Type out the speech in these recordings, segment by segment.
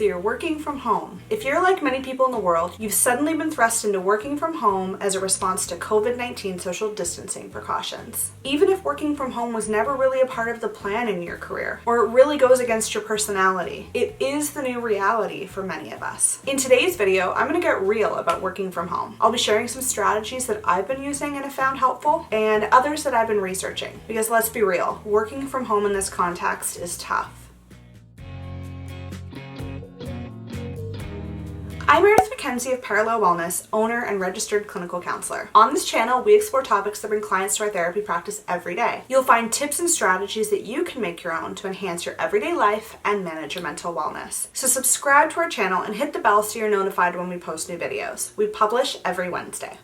So you're working from home. If you're like many people in the world, you've suddenly been thrust into working from home as a response to COVID-19 social distancing precautions. Even if working from home was never really a part of the plan in your career, or it really goes against your personality, it is the new reality for many of us. In today's video, I'm going to get real about working from home. I'll be sharing some strategies that I've been using and have found helpful, and others that I've been researching. Because let's be real, working from home in this context is tough. I'm Meredith McKenzie of Parallel Wellness, owner and registered clinical counselor. On this channel, we explore topics that bring clients to our therapy practice every day. You'll find tips and strategies that you can make your own to enhance your everyday life and manage your mental wellness. So subscribe to our channel and hit the bell so you're notified when we post new videos. We publish every Wednesday.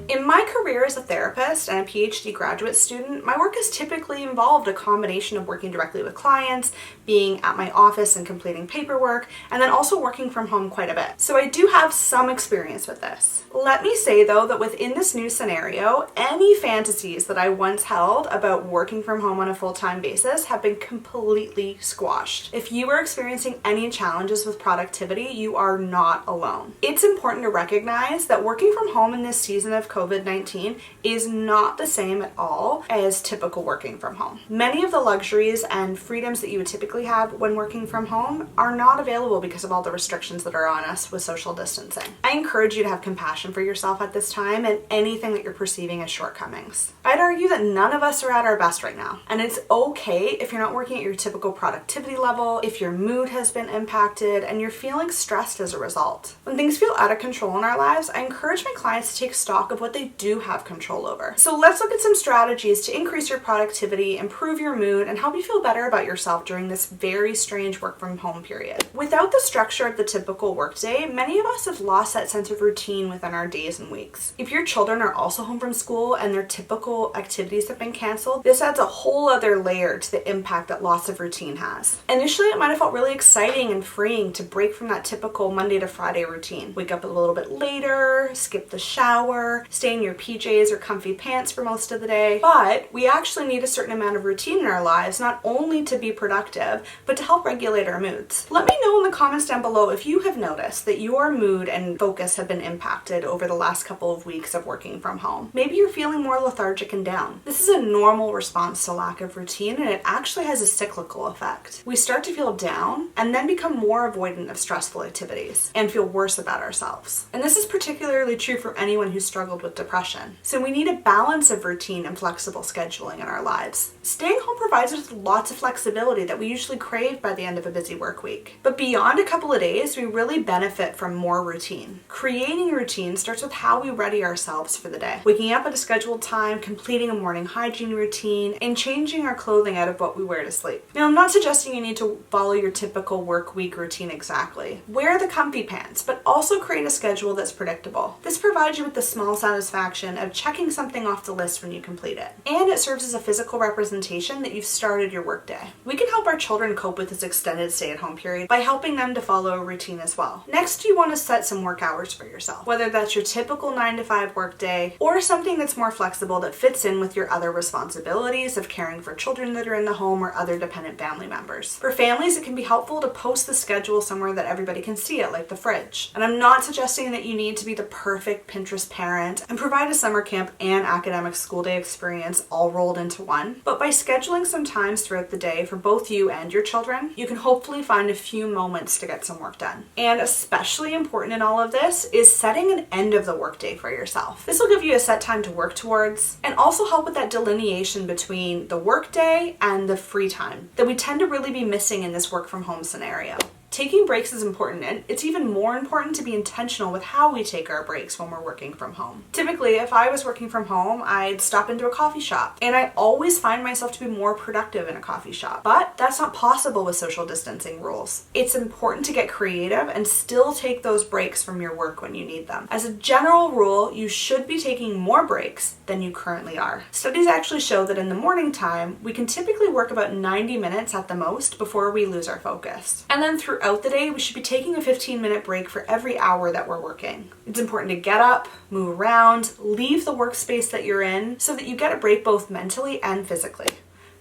In my career as a therapist and a PhD graduate student, my work has typically involved a combination of working directly with clients, being at my office and completing paperwork, and then also working from home quite a bit. So I do have some experience with this. Let me say though that within this new scenario, any fantasies that I once held about working from home on a full-time basis have been completely squashed. If you are experiencing any challenges with productivity, you are not alone. It's important to recognize that working from home in this season of COVID-19 is not the same at all as typical working from home. Many of the luxuries and freedoms that you would typically have when working from home are not available because of all the restrictions that are on us with social distancing. I encourage you to have compassion for yourself at this time and anything that you're perceiving as shortcomings. I'd argue that none of us are at our best right now, and it's okay if you're not working at your typical productivity level, if your mood has been impacted, and you're feeling stressed as a result. When things feel out of control in our lives, I encourage my clients to take stock of what they do have control over. So let's look at some strategies to increase your productivity, improve your mood, and help you feel better about yourself during this very strange work from home period. Without the structure of the typical workday, many of us have lost that sense of routine within our days and weeks. If your children are also home from school and their typical activities have been canceled, this adds a whole other layer to the impact that loss of routine has. Initially, it might have felt really exciting and freeing to break from that typical Monday to Friday routine. Wake up a little bit later, skip the shower, stay in your PJs or comfy pants for most of the day. But we actually need a certain amount of routine in our lives, not only to be productive, but to help regulate our moods. Let me know in the comments down below if you have noticed that your mood and focus have been impacted over the last couple of weeks of working from home. Maybe you're feeling more lethargic and down. This is a normal response to lack of routine, and it actually has a cyclical effect. We start to feel down and then become more avoidant of stressful activities and feel worse about ourselves. And this is particularly true for anyone who struggled with depression. So we need a balance of routine and flexible scheduling in our lives. Staying home provides us with lots of flexibility that we usually crave by the end of a busy work week. But beyond a couple of days, we really benefit from more routine. Creating a routine starts with how we ready ourselves for the day. Waking up at a scheduled time, completing a morning hygiene routine, and changing our clothing out of what we wear to sleep. Now, I'm not suggesting you need to follow your typical work week routine exactly. Wear the comfy pants, but also create a schedule that's predictable. This provides you with the small satisfaction of checking something off the list when you complete it. And it serves as a physical representation that you've started your workday. We can help our children cope with this extended stay-at-home period by helping them to follow a routine as well. Next, you want to set some work hours for yourself, whether that's your typical 9-to-5 workday or something that's more flexible that fits in with your other responsibilities of caring for children that are in the home or other dependent family members. For families, it can be helpful to post the schedule somewhere that everybody can see it, like the fridge. And I'm not suggesting that you need to be the perfect Pinterest parent and provide a summer camp and academic school day experience all rolled into one. But by scheduling some times throughout the day for both you and your children, you can hopefully find a few moments to get some work done. And especially important in all of this is setting an end of the workday for yourself. This will give you a set time to work towards and also help with that delineation between the workday and the free time that we tend to really be missing in this work from home scenario. Taking breaks is important, and it's even more important to be intentional with how we take our breaks when we're working from home. Typically, if I was working from home, I'd stop into a coffee shop, and I always find myself to be more productive in a coffee shop. But that's not possible with social distancing rules. It's important to get creative and still take those breaks from your work when you need them. As a general rule, you should be taking more breaks than you currently are. Studies actually show that in the morning time, we can typically work about 90 minutes at the most before we lose our focus. And then throughout the day, we should be taking a 15-minute break for every hour that we're working. It's important to get up, move around, leave the workspace that you're in so that you get a break both mentally and physically.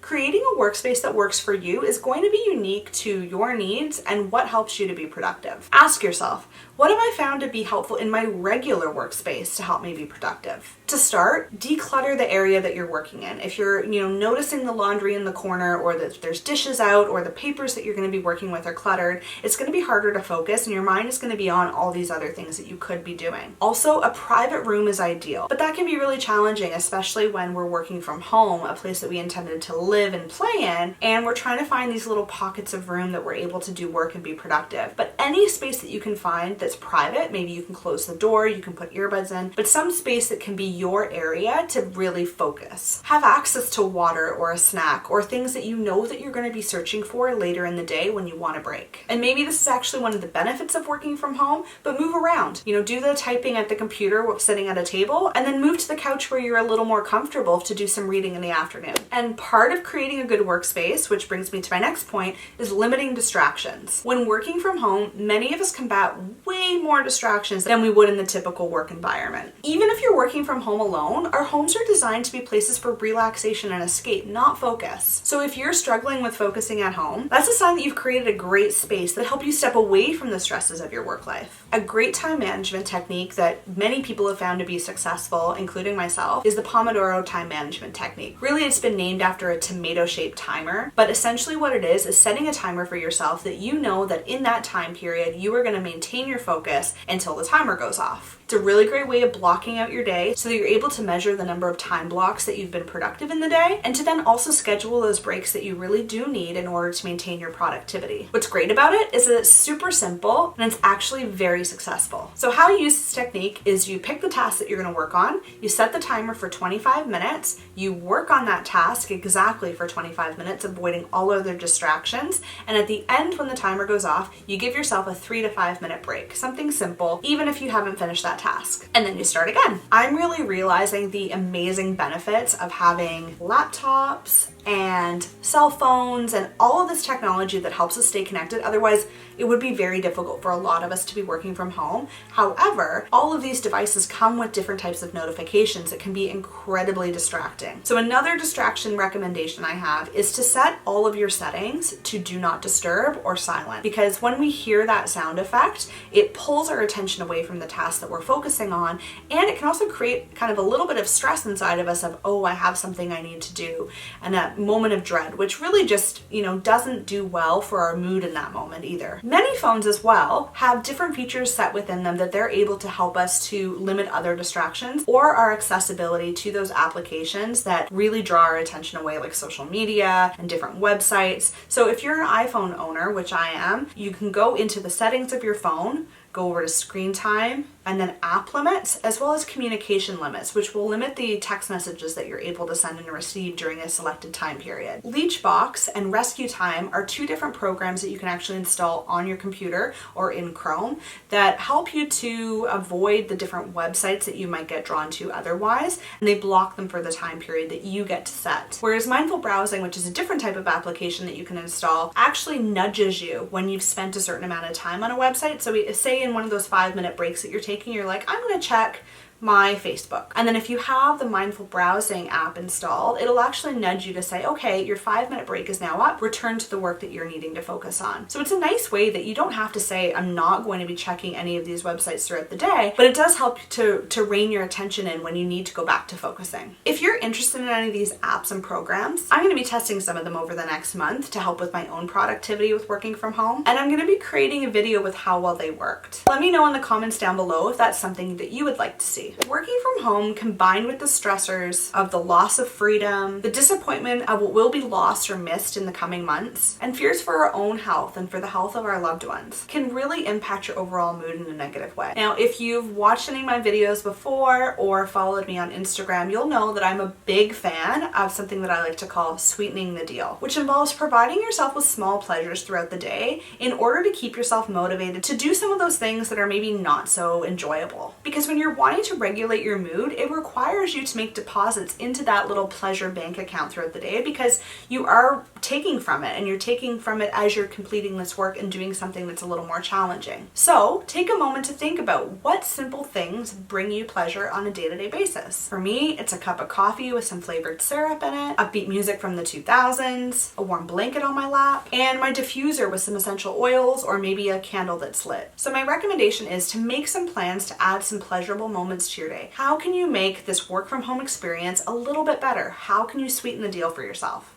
Creating a workspace that works for you is going to be unique to your needs and what helps you to be productive. Ask yourself, what have I found to be helpful in my regular workspace to help me be productive? To start, declutter the area that you're working in. If you're, noticing the laundry in the corner, or that there's dishes out, or the papers that you're going to be working with are cluttered, it's going to be harder to focus and your mind is going to be on all these other things that you could be doing. Also, a private room is ideal, but that can be really challenging, especially when we're working from home, a place that we intended to live and play in, and we're trying to find these little pockets of room that we're able to do work and be productive. But any space that you can find that's private, maybe you can close the door, you can put earbuds in, but some space that can be your area to really focus. Have access to water or a snack or things that you know that you're going to be searching for later in the day when you want a break. And maybe this is actually one of the benefits of working from home, but move around. Do the typing at the computer while sitting at a table, and then move to the couch where you're a little more comfortable to do some reading in the afternoon. And part of creating a good workspace, which brings me to my next point, is limiting distractions. When working from home, many of us combat way more distractions than we would in the typical work environment. Even if you're working from home alone, our homes are designed to be places for relaxation and escape, not focus. So if you're struggling with focusing at home, that's a sign that you've created a great space that helps you step away from the stresses of your work life. A great time management technique that many people have found to be successful, including myself, is the Pomodoro time management technique. Really, it's been named after a tomato-shaped timer, but essentially what it is setting a timer for yourself that you know that in that time period, you are going to maintain your focus until the timer goes off. It's a really great way of blocking out your day so that you're able to measure the number of time blocks that you've been productive in the day, and to then also schedule those breaks that you really do need in order to maintain your productivity. What's great about it is that it's super simple and it's actually very successful. So how you use this technique is you pick the task that you're going to work on, you set the timer for 25 minutes, you work on that task exactly for 25 minutes, avoiding all other distractions, and at the end when the timer goes off, you give yourself a 3 to 5 minute break. Something simple, even if you haven't finished that task. And then you start again. I'm really realizing the amazing benefits of having laptops and cell phones and all of this technology that helps us stay connected. Otherwise, it would be very difficult for a lot of us to be working from home. However, all of these devices come with different types of notifications that can be incredibly distracting. So another distraction recommendation I have is to set all of your settings to do not disturb or silent, because when we hear that sound effect, it pulls our attention away from the task that we're focusing on, and it can also create kind of a little bit of stress inside of us of, oh, I have something I need to do, and that moment of dread, which really just, doesn't do well for our mood in that moment either. Many phones as well have different features set within them that they're able to help us to limit other distractions or our accessibility to those applications that really draw our attention away, like social media and different websites. So if you're an iPhone owner, which I am, you can go into the settings of your phone, go over to screen time, and then app limits, as well as communication limits, which will limit the text messages that you're able to send and receive during a selected time period. Leechbox and Rescue Time are two different programs that you can actually install on your computer or in Chrome that help you to avoid the different websites that you might get drawn to otherwise, and they block them for the time period that you get to set. Whereas mindful browsing, which is a different type of application that you can install, actually nudges you when you've spent a certain amount of time on a website. So say in one of those 5-minute breaks that you're taking, you're like, I'm going to check my Facebook. And then if you have the mindful browsing app installed, it'll actually nudge you to say, okay, your 5-minute break is now up, return to the work that you're needing to focus on. So it's a nice way that you don't have to say, I'm not going to be checking any of these websites throughout the day, but it does help to rein your attention in when you need to go back to focusing. If you're interested in any of these apps and programs, I'm going to be testing some of them over the next month to help with my own productivity with working from home, and I'm going to be creating a video with how well they worked. Let me know in the comments down below if that's something that you would like to see. Working from home combined with the stressors of the loss of freedom, the disappointment of what will be lost or missed in the coming months, and fears for our own health and for the health of our loved ones can really impact your overall mood in a negative way. Now, if you've watched any of my videos before or followed me on Instagram, you'll know that I'm a big fan of something that I like to call sweetening the deal, which involves providing yourself with small pleasures throughout the day in order to keep yourself motivated to do some of those things that are maybe not so enjoyable. Because when you're wanting to regulate your mood, it requires you to make deposits into that little pleasure bank account throughout the day, because you are taking from it, and you're taking from it as you're completing this work and doing something that's a little more challenging. So take a moment to think about what simple things bring you pleasure on a day-to-day basis. For me, it's a cup of coffee with some flavored syrup in it, upbeat music from the 2000s, a warm blanket on my lap, and my diffuser with some essential oils, or maybe a candle that's lit. So my recommendation is to make some plans to add some pleasurable moments to your day. How can you make this work from home experience a little bit better? How can you sweeten the deal for yourself?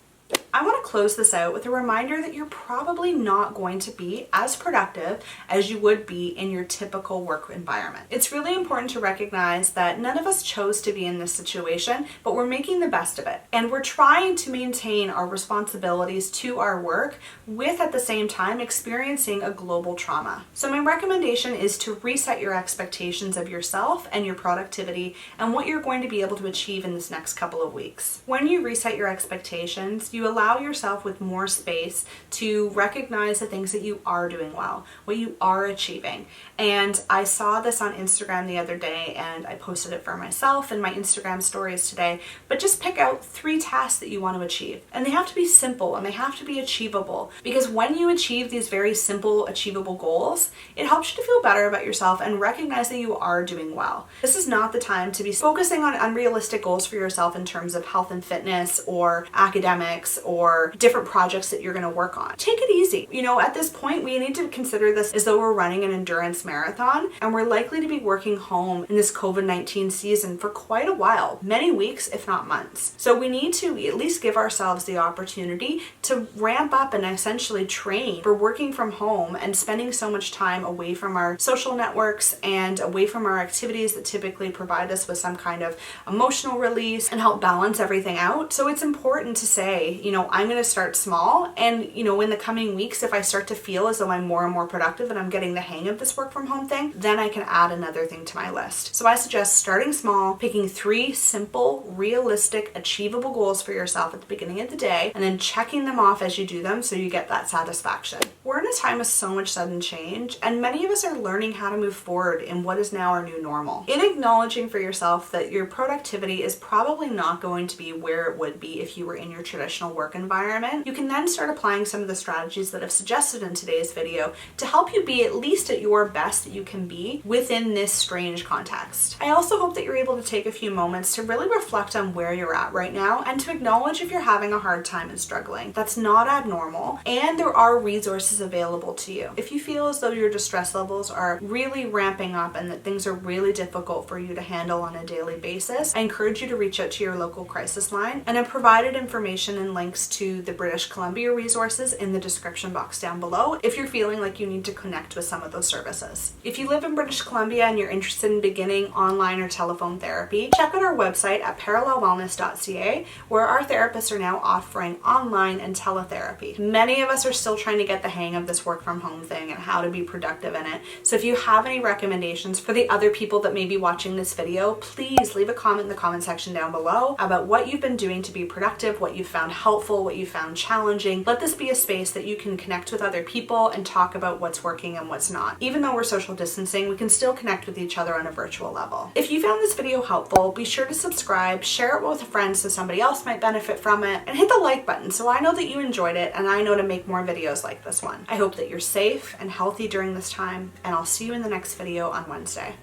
I want to close this out with a reminder that you're probably not going to be as productive as you would be in your typical work environment. It's really important to recognize that none of us chose to be in this situation, but we're making the best of it. And we're trying to maintain our responsibilities to our work with, at the same time, experiencing a global trauma. So my recommendation is to reset your expectations of yourself and your productivity and what you're going to be able to achieve in this next couple of weeks. When you reset your expectations, you allow yourself with more space to recognize the things that you are doing well, what you are achieving. And I saw this on Instagram the other day, and I posted it for myself in my Instagram stories today, but just pick out 3 tasks that you want to achieve. And they have to be simple and they have to be achievable, because when you achieve these very simple, achievable goals, it helps you to feel better about yourself and recognize that you are doing well. This is not the time to be focusing on unrealistic goals for yourself in terms of health and fitness or academics or different projects that you're going to work on. Take it easy. You know, at this point, we need to consider this as though we're running an endurance marathon, and we're likely to be working home in this COVID-19 season for quite a while, many weeks, if not months. So we need to at least give ourselves the opportunity to ramp up and essentially train for working from home and spending so much time away from our social networks and away from our activities that typically provide us with some kind of emotional release and help balance everything out. So it's important to say, you know, I'm going to start small, and you know, in the coming weeks, if I start to feel as though I'm more and more productive and I'm getting the hang of this work from home thing, then I can add another thing to my list. So I suggest starting small, picking 3 simple, realistic, achievable goals for yourself at the beginning of the day, and then checking them off as you do them so you get that satisfaction. We're in a time of so much sudden change, and many of us are learning how to move forward in what is now our new normal. In acknowledging for yourself that your productivity is probably not going to be where it would be if you were in your traditional work environment, you can then start applying some of the strategies that I've suggested in today's video to help you be at least at your best that you can be within this strange context. I also hope that you're able to take a few moments to really reflect on where you're at right now and to acknowledge if you're having a hard time and struggling. That's not abnormal, and there are resources available to you. If you feel as though your distress levels are really ramping up and that things are really difficult for you to handle on a daily basis, I encourage you to reach out to your local crisis line, and I've provided information and links to the British Columbia resources in the description box down below if you're feeling like you need to connect with some of those services. If you live in British Columbia and you're interested in beginning online or telephone therapy, check out our website at parallelwellness.ca, where our therapists are now offering online and teletherapy. Many of us are still trying to get the hang of this work from home thing and how to be productive in it. So if you have any recommendations for the other people that may be watching this video, please leave a comment in the comment section down below about what you've been doing to be productive, what you found helpful, what you found challenging. Let this be a space that you can connect with other people and talk about what's working and what's not. Even though we're social distancing, we can still connect with each other on a virtual level. If you found this video helpful, be sure to subscribe, share it with a friend so somebody else might benefit from it, and hit the like button so I know that you enjoyed it and I know to make more videos like this one. I hope that you're safe and healthy during this time, and I'll see you in the next video on Wednesday.